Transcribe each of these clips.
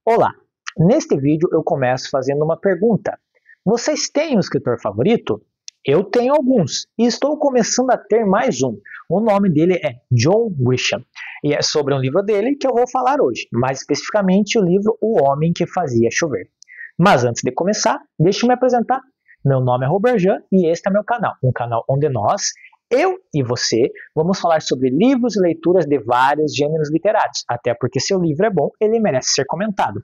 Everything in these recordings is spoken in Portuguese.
Olá! Neste vídeo eu começo fazendo uma pergunta. Vocês têm um escritor favorito? Eu tenho alguns e estou começando a ter mais um. O nome dele é John Grisham e é sobre um livro dele que eu vou falar hoje, mais especificamente o livro O Homem que Fazia Chover. Mas antes de começar, deixe-me apresentar. Meu nome é Roberjan e este é meu canal, um canal onde nós, eu e você, vamos falar sobre livros e leituras de vários gêneros literários, até porque se o livro é bom, ele merece ser comentado.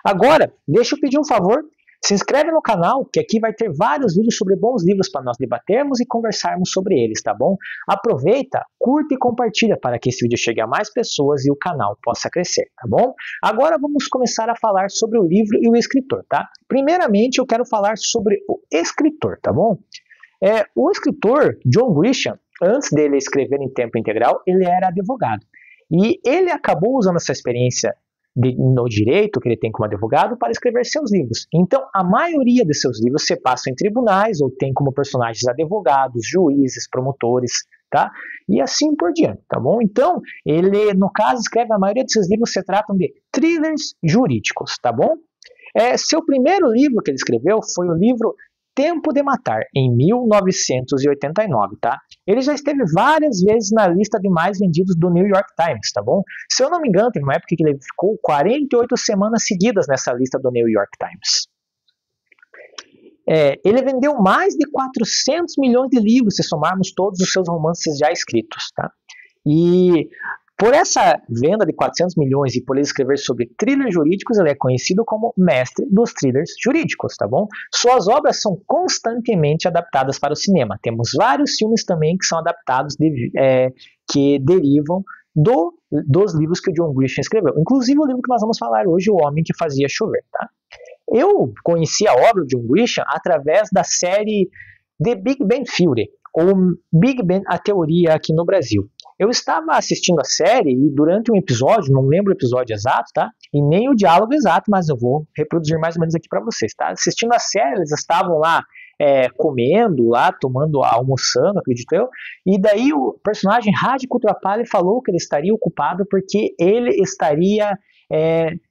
Agora, deixa eu pedir um favor, se inscreve no canal, que aqui vai ter vários vídeos sobre bons livros para nós debatermos e conversarmos sobre eles, tá bom? Aproveita, curta e compartilha para que esse vídeo chegue a mais pessoas e o canal possa crescer, tá bom? Agora vamos começar a falar sobre o livro e o escritor, tá? Primeiramente eu quero falar sobre o escritor, tá bom? O escritor John Grisham, antes dele escrever em tempo integral, ele era advogado. E ele acabou usando essa experiência no direito que ele tem como advogado para escrever seus livros. Então, a maioria de seus livros se passam em tribunais ou tem como personagens advogados, juízes, promotores, tá? E assim por diante, tá bom? Então, ele, no caso, escreve a maioria de seus livros se tratam de thrillers jurídicos, tá bom? Seu primeiro livro que ele escreveu foi o livro Tempo de Matar, em 1989, tá? Ele já esteve várias vezes na lista de mais vendidos do New York Times, tá bom? Se eu não me engano, teve uma época que ele ficou 48 semanas seguidas nessa lista do New York Times. Ele vendeu mais de 400 milhões de livros, se somarmos todos os seus romances já escritos, tá? E por essa venda de 400 milhões e por ele escrever sobre thrillers jurídicos, ele é conhecido como mestre dos thrillers jurídicos, tá bom? Suas obras são constantemente adaptadas para o cinema. Temos vários filmes também que são adaptados, que derivam dos livros que o John Grisham escreveu. Inclusive o livro que nós vamos falar hoje, O Homem que Fazia Chover, tá? Eu conheci a obra do John Grisham através da série The Big Bang Theory, ou Big Bang, a teoria aqui no Brasil. Eu estava assistindo a série e durante um episódio, não lembro o episódio exato, tá? E nem o diálogo exato, mas eu vou reproduzir mais ou menos aqui para vocês, tá? Assistindo a série, eles estavam lá comendo, lá tomando, almoçando, acredito eu, e daí o personagem Raj Kutrapali falou que ele estaria ocupado porque ele estaria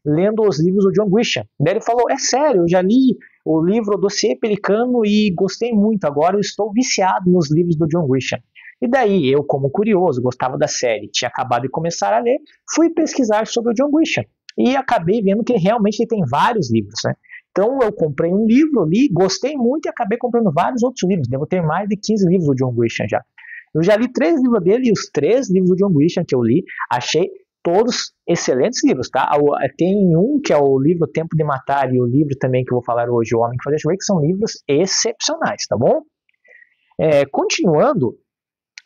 lendo os livros do John Grisham. Daí ele falou, sério, eu já li o livro Dossiê Pelicano e gostei muito, agora eu estou viciado nos livros do John Grisham. E daí, eu como curioso, gostava da série, tinha acabado de começar a ler, fui pesquisar sobre o John Grisham. E acabei vendo que realmente ele tem vários livros, né? Então eu comprei um livro, li, gostei muito e acabei comprando vários outros livros. Devo ter mais de 15 livros do John Grisham já. Eu já li 3 livros dele e os 3 livros do John Grisham que eu li, achei todos excelentes livros, tá? Tem um que é o livro Tempo de Matar e o livro também que eu vou falar hoje, O Homem que Fazia Chover, que são livros excepcionais, tá bom? Continuando,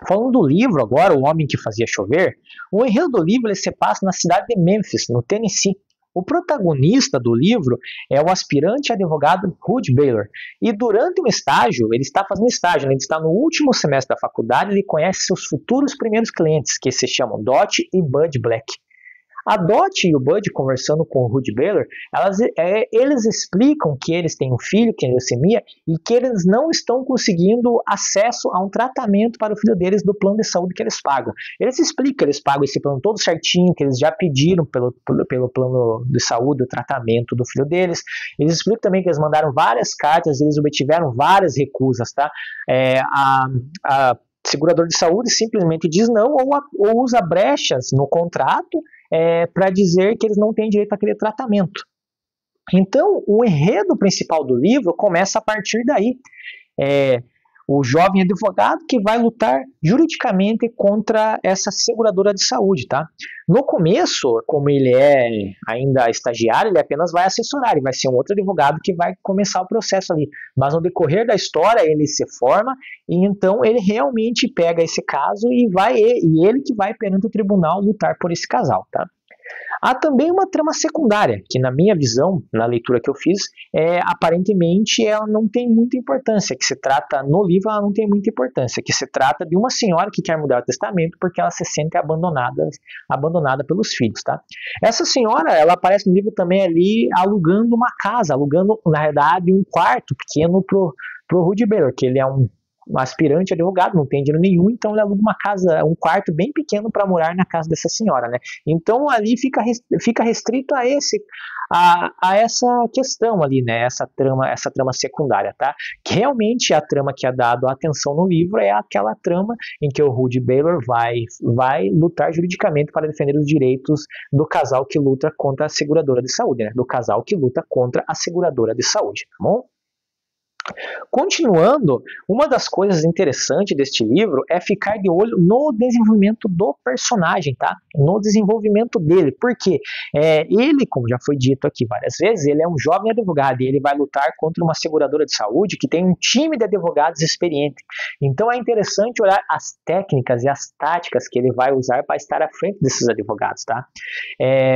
falando do livro agora, O Homem que Fazia Chover, o enredo do livro ele se passa na cidade de Memphis, no Tennessee. O protagonista do livro é o aspirante advogado Rudy Baylor. E durante um estágio, ele está fazendo estágio, ele está no último semestre da faculdade, ele conhece seus futuros primeiros clientes, que se chamam Dot e Bud Black. A Dot e o Bud, conversando com o Rudy Baylor, eles explicam que eles têm um filho que tem leucemia e que eles não estão conseguindo acesso a um tratamento para o filho deles do plano de saúde que eles pagam. Eles explicam que eles pagam esse plano todo certinho, que eles já pediram pelo plano de saúde o tratamento do filho deles. Eles explicam também que eles mandaram várias cartas e eles obtiveram várias recusas, tá? A seguradora de saúde simplesmente diz não ou usa brechas no contrato para dizer que eles não têm direito àquele tratamento. Então, o enredo principal do livro começa a partir daí. O jovem advogado que vai lutar juridicamente contra essa seguradora de saúde, tá? No começo, como ele é ainda estagiário, ele apenas vai assessorar, ele vai ser um outro advogado que vai começar o processo ali. Mas no decorrer da história, ele se forma e então ele realmente pega esse caso e ele que vai perante o tribunal lutar por esse casal, tá? Há também uma trama secundária, que na minha visão, na leitura que eu fiz, aparentemente ela não tem muita importância, que se trata, no livro ela não tem muita importância, que se trata de uma senhora que quer mudar o testamento porque ela se sente abandonada pelos filhos, tá? Essa senhora, ela aparece no livro também ali alugando uma casa, alugando, na verdade, um quarto pequeno pro Rudy Baylor, que ele é um aspirante advogado, não tem dinheiro nenhum, então ele aluga uma casa, um quarto bem pequeno para morar na casa dessa senhora, né? Então ali fica restrito a essa questão ali, né? Essa trama secundária, tá? Que realmente a trama que é dado a atenção no livro é aquela trama em que o Rudy Baylor vai lutar juridicamente para defender os direitos do casal que luta contra a seguradora de saúde, né? Do casal que luta contra a seguradora de saúde, tá bom? Continuando, uma das coisas interessantes deste livro é ficar de olho no desenvolvimento do personagem, tá? No desenvolvimento dele, porque ele, como já foi dito aqui várias vezes, ele é um jovem advogado e ele vai lutar contra uma seguradora de saúde que tem um time de advogados experiente. Então é interessante olhar as técnicas e as táticas que ele vai usar para estar à frente desses advogados, tá?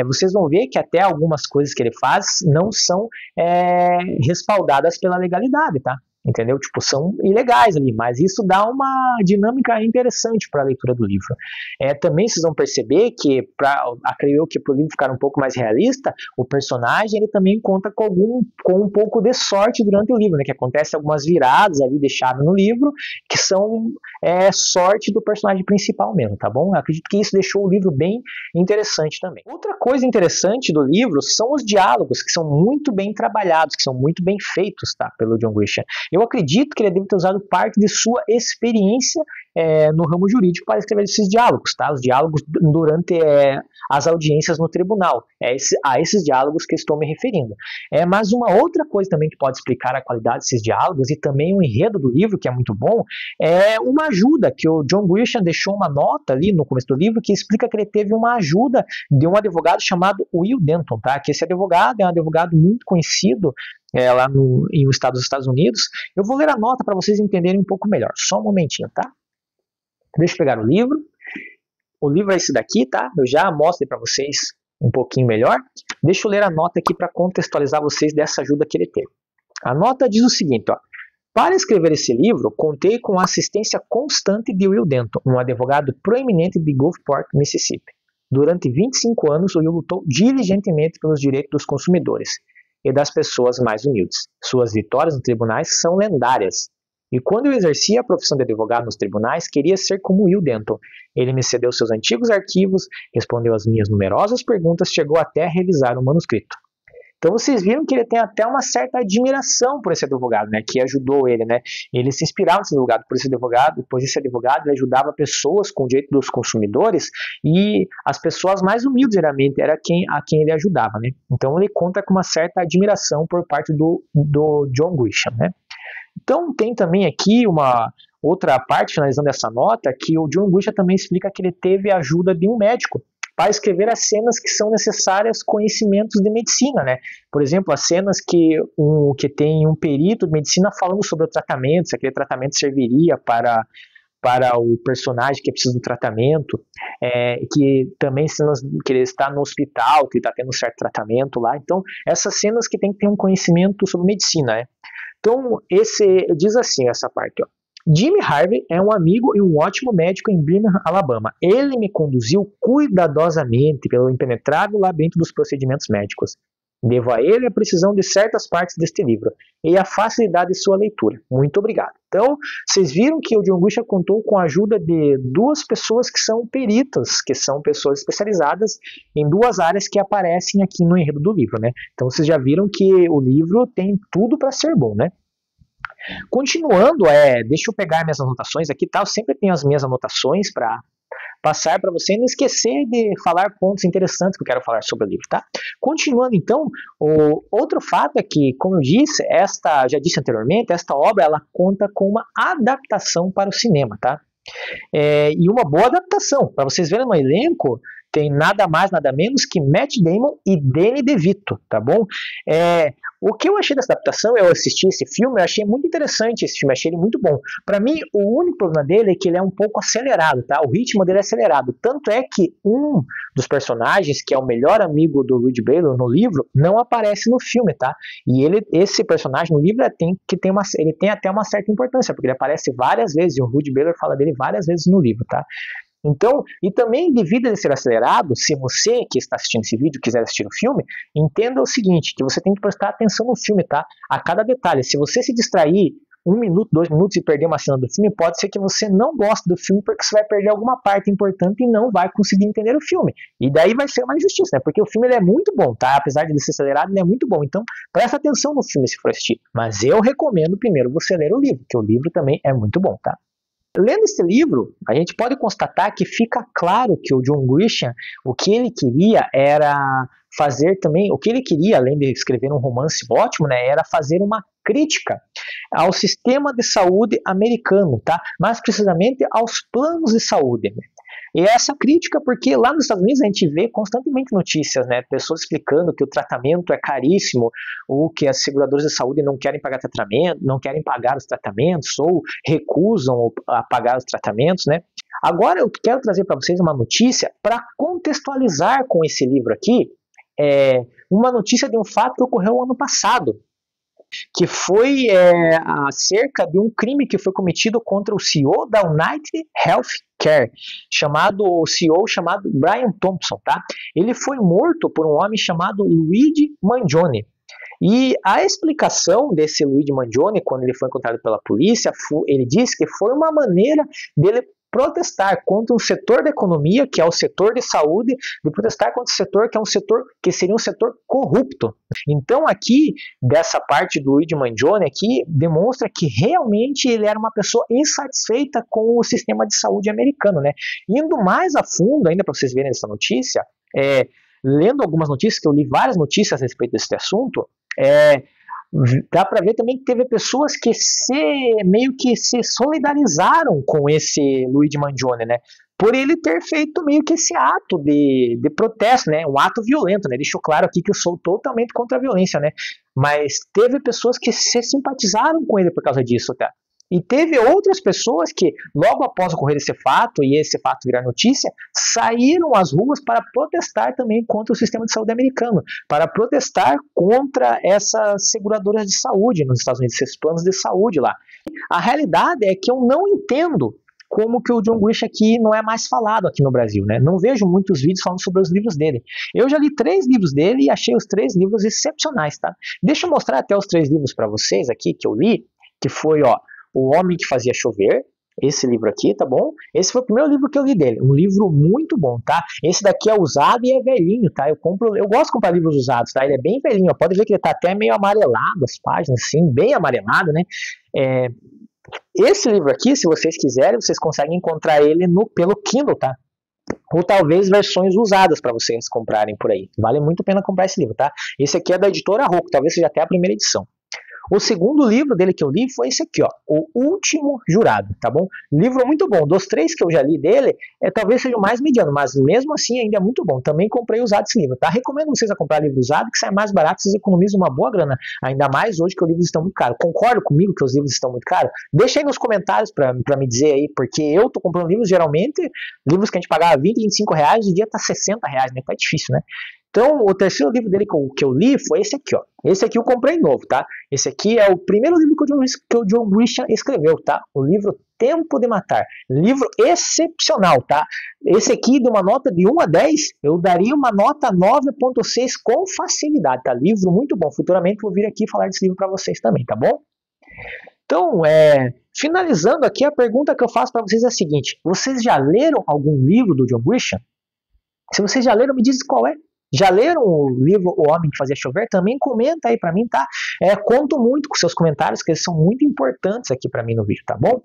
Vocês vão ver que até algumas coisas que ele faz não são respaldadas pela legalidade, tá? Entendeu? Tipo, são ilegais ali, mas isso dá uma dinâmica interessante para a leitura do livro. Também vocês vão perceber que, acredito eu que para o livro ficar um pouco mais realista, o personagem ele também conta com um pouco de sorte durante o livro, né? Que acontece algumas viradas ali deixadas no livro, que são sorte do personagem principal mesmo, tá bom? Eu acredito que isso deixou o livro bem interessante também. Outra coisa interessante do livro são os diálogos, que são muito bem trabalhados, que são muito bem feitos, tá? Pelo John Grisham. Eu acredito que ele deve ter usado parte de sua experiência no ramo jurídico para escrever esses diálogos, tá? Os diálogos durante as audiências no tribunal. A esses diálogos que estou me referindo. Mas uma outra coisa também que pode explicar a qualidade desses diálogos e também o enredo do livro, que é muito bom, é uma ajuda que o John Grisham deixou uma nota ali no começo do livro que explica que ele teve uma ajuda de um advogado chamado Will Denton, tá? Que esse advogado é um advogado muito conhecido lá nos Estados Unidos. Eu vou ler a nota para vocês entenderem um pouco melhor. Só um momentinho, tá? Deixa eu pegar o livro. O livro é esse daqui, tá? Eu já mostrei para vocês um pouquinho melhor. Deixa eu ler a nota aqui para contextualizar vocês dessa ajuda que ele teve. A nota diz o seguinte, ó. Para escrever esse livro, contei com a assistência constante de Will Denton, um advogado proeminente de Gulfport, Mississippi. Durante 25 anos, Will lutou diligentemente pelos direitos dos consumidores e das pessoas mais humildes. Suas vitórias nos tribunais são lendárias. E quando eu exercia a profissão de advogado nos tribunais, queria ser como Will Denton. Ele me cedeu seus antigos arquivos, respondeu às minhas numerosas perguntas, chegou até a revisar o manuscrito. Então vocês viram que ele tem até uma certa admiração por esse advogado, né, que ajudou ele, né? Ele se inspirava nesse advogado, pois esse advogado ele ajudava pessoas com o direito dos consumidores e as pessoas mais humildes geralmente era a quem ele ajudava, né? Então ele conta com uma certa admiração por parte do John Grisham, né? Então tem também aqui uma outra parte, finalizando essa nota, que o John Grisham também explica que ele teve a ajuda de um médico para escrever as cenas que são necessárias conhecimentos de medicina, né? Por exemplo, as cenas que tem um perito de medicina falando sobre o tratamento, se aquele tratamento serviria para o personagem que precisa do tratamento, que também cenas que ele está no hospital, que ele está tendo um certo tratamento lá. Então, essas cenas que tem que ter um conhecimento sobre medicina, né? Então, diz assim essa parte, ó. Jimmy Harvey é um amigo e um ótimo médico em Birmingham, Alabama. Ele me conduziu cuidadosamente pelo impenetrável labirinto dos procedimentos médicos. Devo a ele a precisão de certas partes deste livro e a facilidade de sua leitura. Muito obrigado. Então, vocês viram que o John Grisham contou com a ajuda de duas pessoas que são peritas, que são pessoas especializadas em duas áreas que aparecem aqui no enredo do livro, né? Então, vocês já viram que o livro tem tudo para ser bom, né? Continuando, deixa eu pegar minhas anotações aqui, tá? Eu sempre tenho as minhas anotações para passar para você e não esquecer de falar pontos interessantes que eu quero falar sobre o livro, tá? Continuando então, o outro fato é que, como eu disse, já disse anteriormente, esta obra ela conta com uma adaptação para o cinema, tá? E uma boa adaptação. Para vocês verem no elenco, tem nada mais, nada menos que Matt Damon e Danny DeVito, tá bom? O que eu achei dessa adaptação, eu assisti esse filme, eu achei muito interessante esse filme, achei ele muito bom. Para mim, o único problema dele é que ele é um pouco acelerado, tá? O ritmo dele é acelerado. Tanto é que um dos personagens, que é o melhor amigo do Rudy Baylor no livro, não aparece no filme, tá? E esse personagem no livro ele tem até uma certa importância, porque ele aparece várias vezes, e o Rudy Baylor fala dele várias vezes no livro, tá? Então, e também devido a ele ser acelerado, se você que está assistindo esse vídeo quiser assistir o filme, entenda o seguinte, que você tem que prestar atenção no filme, tá? A cada detalhe. Se você se distrair 1 minuto, 2 minutos e perder uma cena do filme, pode ser que você não goste do filme porque você vai perder alguma parte importante e não vai conseguir entender o filme. E daí vai ser uma injustiça, né? Porque o filme ele é muito bom, tá? Apesar de ele ser acelerado, ele é muito bom. Então, presta atenção no filme se for assistir. Mas eu recomendo primeiro você ler o livro, porque o livro também é muito bom, tá? Lendo esse livro, a gente pode constatar que fica claro que o John Grisham, o que ele queria era fazer também, o que ele queria, além de escrever um romance ótimo, né, era fazer uma crítica ao sistema de saúde americano, tá? Mais precisamente aos planos de saúde. Né? E essa crítica, porque lá nos Estados Unidos a gente vê constantemente notícias, né? Pessoas explicando que o tratamento é caríssimo, ou que as seguradoras de saúde não querem pagar tratamento, não querem pagar os tratamentos, ou recusam a pagar os tratamentos, né? Agora eu quero trazer para vocês uma notícia para contextualizar com esse livro aqui, uma notícia de um fato que ocorreu ano passado, que foi acerca de um crime que foi cometido contra o CEO da United Healthcare, o CEO chamado Brian Thompson, tá? Ele foi morto por um homem chamado Luigi Mangione. E a explicação desse Luigi Mangione, quando ele foi encontrado pela polícia, ele disse que foi uma maneira dele protestar contra um setor da economia, que é o setor de saúde, de protestar contra o setor que é um setor que seria um setor corrupto. Então aqui, dessa parte do Luigi Mangione aqui, demonstra que realmente ele era uma pessoa insatisfeita com o sistema de saúde americano, né? Indo mais a fundo, ainda para vocês verem essa notícia, lendo algumas notícias, que eu li várias notícias a respeito desse assunto, dá para ver também que teve pessoas que meio que se solidarizaram com esse Luigi Mangione, né? Por ele ter feito meio que esse ato de protesto, né? Um ato violento, né? Deixou claro aqui que eu sou totalmente contra a violência, né? Mas teve pessoas que se simpatizaram com ele por causa disso, tá? E teve outras pessoas que, logo após ocorrer esse fato, e esse fato virar notícia, saíram às ruas para protestar também contra o sistema de saúde americano, para protestar contra essas seguradoras de saúde nos Estados Unidos, esses planos de saúde lá. A realidade é que eu não entendo como que o John Grisham aqui não é mais falado aqui no Brasil, né? Não vejo muitos vídeos falando sobre os livros dele. Eu já li 3 livros dele e achei os 3 livros excepcionais, tá? Deixa eu mostrar até os 3 livros para vocês aqui que eu li, que foi, O Homem que Fazia Chover, esse livro aqui, tá bom? Esse foi o primeiro livro que eu li dele, um livro muito bom, tá? Esse daqui é usado e é velhinho, tá? Eu gosto de comprar livros usados, tá? Ele é bem velhinho, pode ver que ele tá até meio amarelado, as páginas, assim, bem amarelado, né? Esse livro aqui, se vocês quiserem, vocês conseguem encontrar ele pelo Kindle, tá? Ou talvez versões usadas para vocês comprarem por aí. Vale muito a pena comprar esse livro, tá? Esse aqui é da editora Rocco, talvez seja até a primeira edição. O segundo livro dele que eu li foi esse aqui, O Último Jurado, tá bom? Livro muito bom. Dos 3 que eu já li dele, talvez seja o mais mediano, mas mesmo assim ainda é muito bom. Também comprei usado esse livro, tá? Recomendo vocês a comprar livro usado, que sai mais barato, vocês economizam uma boa grana. Ainda mais hoje que os livros estão muito caros. Concorda comigo que os livros estão muito caros? Deixa aí nos comentários pra me dizer aí, porque eu tô comprando livros, geralmente, livros que a gente pagava 20, 25 reais, hoje em dia tá 60 reais, né? Tá difícil, né? Então, o terceiro livro dele que eu li foi esse aqui, Esse aqui eu comprei novo, tá? Esse aqui é o primeiro livro que o John Grisham escreveu, tá? O livro Tempo de Matar. Livro excepcional, tá? Esse aqui, de uma nota de 1 a 10, eu daria uma nota 9.6 com facilidade, tá? Livro muito bom. Futuramente eu vou vir aqui falar desse livro para vocês também, tá bom? Então, finalizando aqui, a pergunta que eu faço para vocês é a seguinte: vocês já leram algum livro do John Grisham? Se vocês já leram, me diz qual é. Já leram o livro O Homem que Fazia Chover? Também comenta aí pra mim, tá? Conto muito com seus comentários, que eles são muito importantes aqui pra mim no vídeo, tá bom?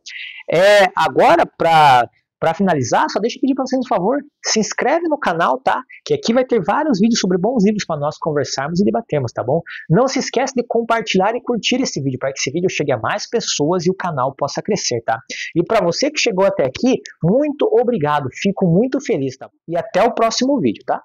Agora, pra finalizar, só deixa eu pedir pra vocês um favor, se inscreve no canal, tá? Que aqui vai ter vários vídeos sobre bons livros para nós conversarmos e debatermos, tá bom? Não se esquece de compartilhar e curtir esse vídeo, para que esse vídeo chegue a mais pessoas e o canal possa crescer, tá? E para você que chegou até aqui, muito obrigado, fico muito feliz, tá? E até o próximo vídeo, tá?